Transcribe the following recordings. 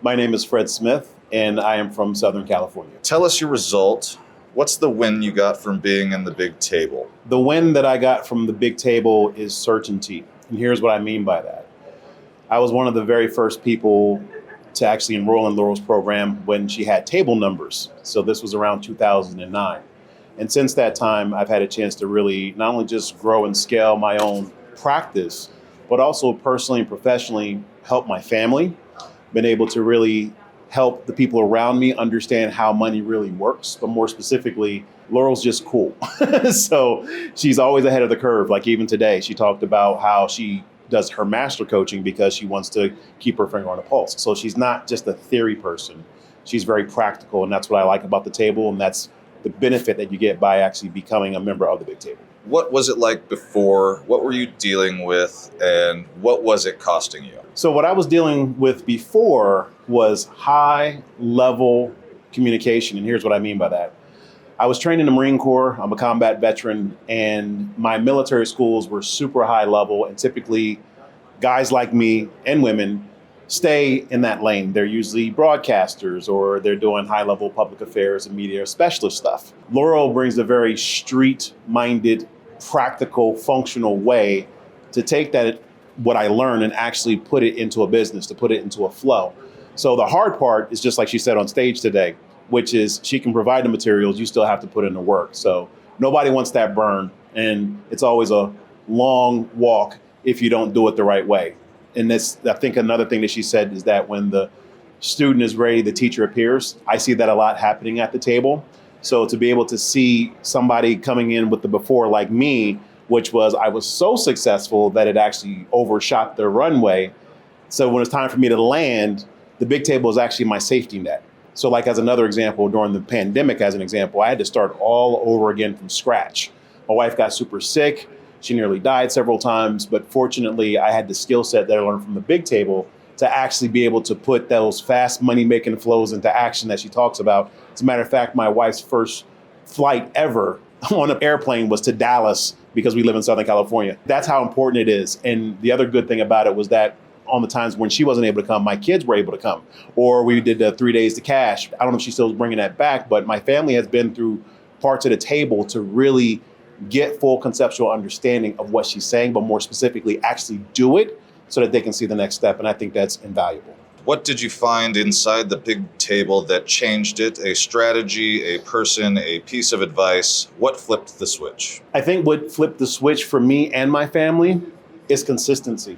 My name is Fred Smith, and I am from Southern California. Tell us your result. What's the win you got from being in the big table? The win that I got from the big table is certainty. And here's what I mean by that. I was one of the very first people to actually enroll in Laurel's program when she had table numbers. So this was around 2009. And since that time, I've had a chance to really not only just grow and scale my own practice, but also personally and professionally help my family, been able to really help the people around me understand how money really works. But more specifically, Laurel's just cool. So she's always ahead of the curve. Like even today, she talked about how she does her master coaching because she wants to keep her finger on the pulse. So she's not just a theory person. She's very practical. And that's what I like about the table. And that's the benefit that you get by actually becoming a member of the big table. What was it like before? What were you dealing with? And what was it costing you? So what I was dealing with before was high level communication. And here's what I mean by that. I was trained in the Marine Corps. I'm a combat veteran, and my military schools were super high level. And typically guys like me and women stay in that lane. They're usually broadcasters or they're doing high level public affairs and media specialist stuff. Laurel brings a very street minded, practical, functional way to take that, what I learned, and actually put it into a business, to put it into a flow. So the hard part is just like she said on stage today, which is she can provide the materials, you still have to put in the work. So nobody wants that burn. And it's always a long walk if you don't do it the right way. And this, I think another thing that she said is that when the student is ready, the teacher appears. I see that a lot happening at the table. So to be able to see somebody coming in with the before like me, which was I was so successful that it actually overshot the runway. So when it's time for me to land, the big table is actually my safety net. So like as another example, during the pandemic, as an example, I had to start all over again from scratch. My wife got super sick. She nearly died several times, but fortunately I had the skill set that I learned from the big table to actually be able to put those fast money making flows into action that she talks about. As a matter of fact, my wife's first flight ever on an airplane was to Dallas because we live in Southern California. That's how important it is. And the other good thing about it was that on the times when she wasn't able to come, my kids were able to come. Or we did the 3 days to cash. I don't know if she still is bringing that back, but my family has been through parts of the table to really get full conceptual understanding of what she's saying, but more specifically, actually do it so that they can see the next step. And I think that's invaluable. What did you find inside the big table that changed it? A strategy, a person, a piece of advice? What flipped the switch? I think what flipped the switch for me and my family is consistency.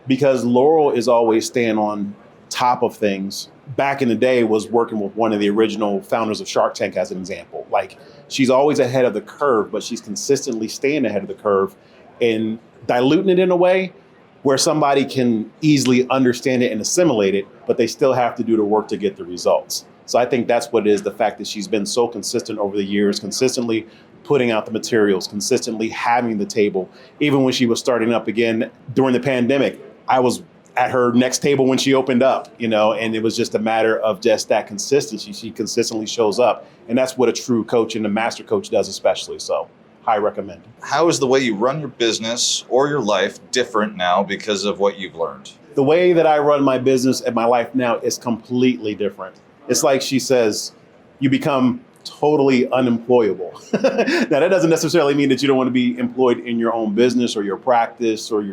Because Laurel is always staying on top of things. Back in the day was working with one of the original founders of Shark Tank as an example. Like she's always ahead of the curve, but she's consistently staying ahead of the curve and diluting it in a way where somebody can easily understand it and assimilate it, but they still have to do the work to get the results. So I think that's what it is, the fact that she's been so consistent over the years, consistently putting out the materials, consistently having the table. Even when she was starting up again during the pandemic, I was at her next table when she opened up, and it was just a matter of just that consistency. She consistently shows up, and that's what a true coach and a master coach does especially. So I recommend. How is the way you run your business or your life different now because of what you've learned? The way that I run my business and my life now is completely different. It's like she says, you become totally unemployable. Now, that doesn't necessarily mean that you don't want to be employed in your own business or your practice or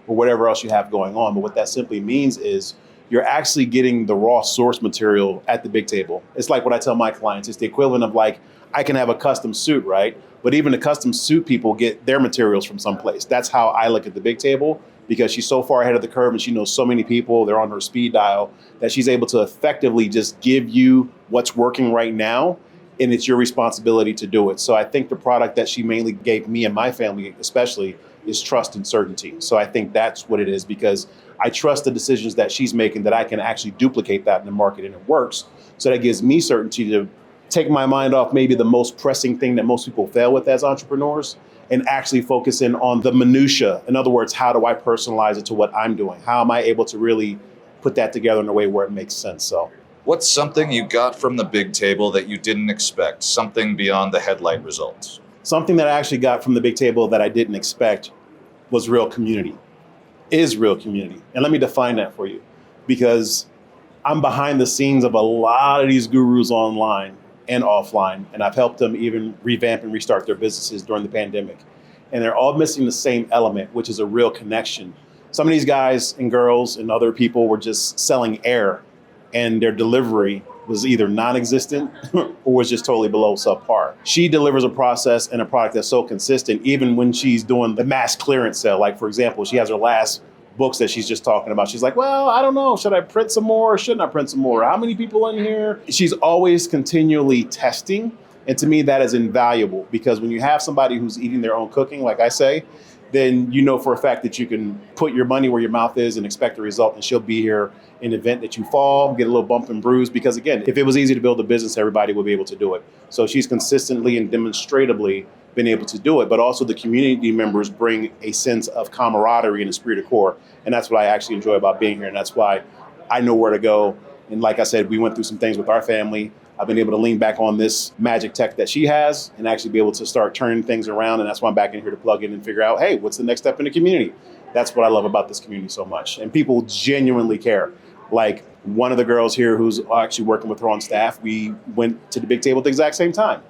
whatever else you have going on. But what that simply means is you're actually getting the raw source material at the big table. It's like what I tell my clients. It's the equivalent of like, I can have a custom suit, right? But even the custom suit people get their materials from someplace. That's how I look at the big table, because she's so far ahead of the curve and she knows so many people, they're on her speed dial, that she's able to effectively just give you what's working right now. And it's your responsibility to do it. So I think the product that she mainly gave me and my family especially is trust and certainty. So I think that's what it is, because I trust the decisions that she's making, that I can actually duplicate that in the market and it works. So that gives me certainty to take my mind off maybe the most pressing thing that most people fail with as entrepreneurs and actually focus in on the minutia. In other words, how do I personalize it to what I'm doing? How am I able to really put that together in a way where it makes sense? So what's something you got from the big table that you didn't expect? Something beyond the headlight results? Something that I actually got from the big table that I didn't expect was real community, is real community. And let me define that for you, because I'm behind the scenes of a lot of these gurus online and offline, and I've helped them even revamp and restart their businesses during the pandemic. And they're all missing the same element, which is a real connection. Some of these guys and girls and other people were just selling air, and their delivery was either non-existent or was just totally below subpar. She delivers a process and a product that's so consistent, even when she's doing the mass clearance sale. Like, for example, she has her last books that she's just talking about. She's like, well, I don't know. Should I print some more? Or shouldn't I print some more? How many people in here? She's always continually testing. And to me, that is invaluable, because when you have somebody who's eating their own cooking, like I say, then you know for a fact that you can put your money where your mouth is and expect a result. And she'll be here in the event that you fall, get a little bump and bruise. Because again, if it was easy to build a business, everybody would be able to do it. So she's consistently and demonstratively been able to do it. But also the community members bring a sense of camaraderie and a esprit de corps. And that's what I actually enjoy about being here. And that's why I know where to go. And like I said, we went through some things with our family. I've been able to lean back on this magic tech that she has and actually be able to start turning things around. And that's why I'm back in here to plug in and figure out, hey, what's the next step in the community? That's what I love about this community so much. And people genuinely care. Like one of the girls here who's actually working with her on staff, we went to the big table at the exact same time.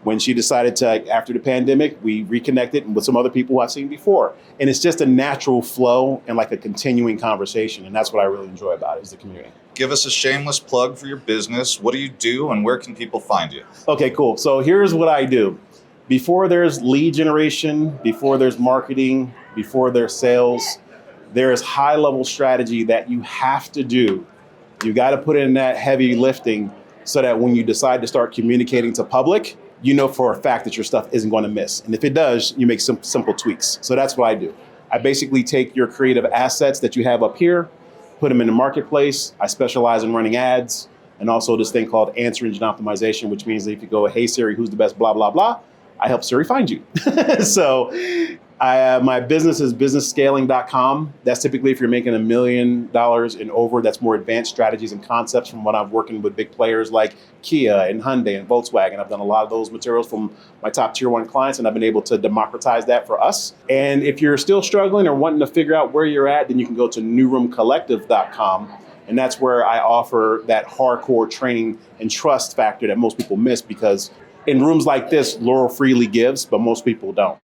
When she decided to, after the pandemic, we reconnected with some other people who I've seen before. And it's just a natural flow and like a continuing conversation. And that's what I really enjoy about it, is the community. Give us a shameless plug for your business. What do you do and where can people find you? Okay, cool. So here's what I do. Before there's lead generation, before there's marketing, before there's sales, there is high level strategy that you have to do. You got to put in that heavy lifting so that when you decide to start communicating to public, you know for a fact that your stuff isn't going to miss. And if it does, you make some simple tweaks. So that's what I do. I basically take your creative assets that you have up here, put them in the marketplace. I specialize in running ads and also this thing called answer engine optimization, which means that if you go, hey Siri, who's the best blah, blah, blah, I help Siri find you. So my business is businessscaling.com. That's typically if you're making $1 million and over. That's more advanced strategies and concepts from what I'm working with big players like Kia and Hyundai and Volkswagen. I've done a lot of those materials from my top tier 1 clients, and I've been able to democratize that for us. And if you're still struggling or wanting to figure out where you're at, then you can go to newroomcollective.com. And that's where I offer that hardcore training and trust factor that most people miss, because in rooms like this, Laurel freely gives, but most people don't.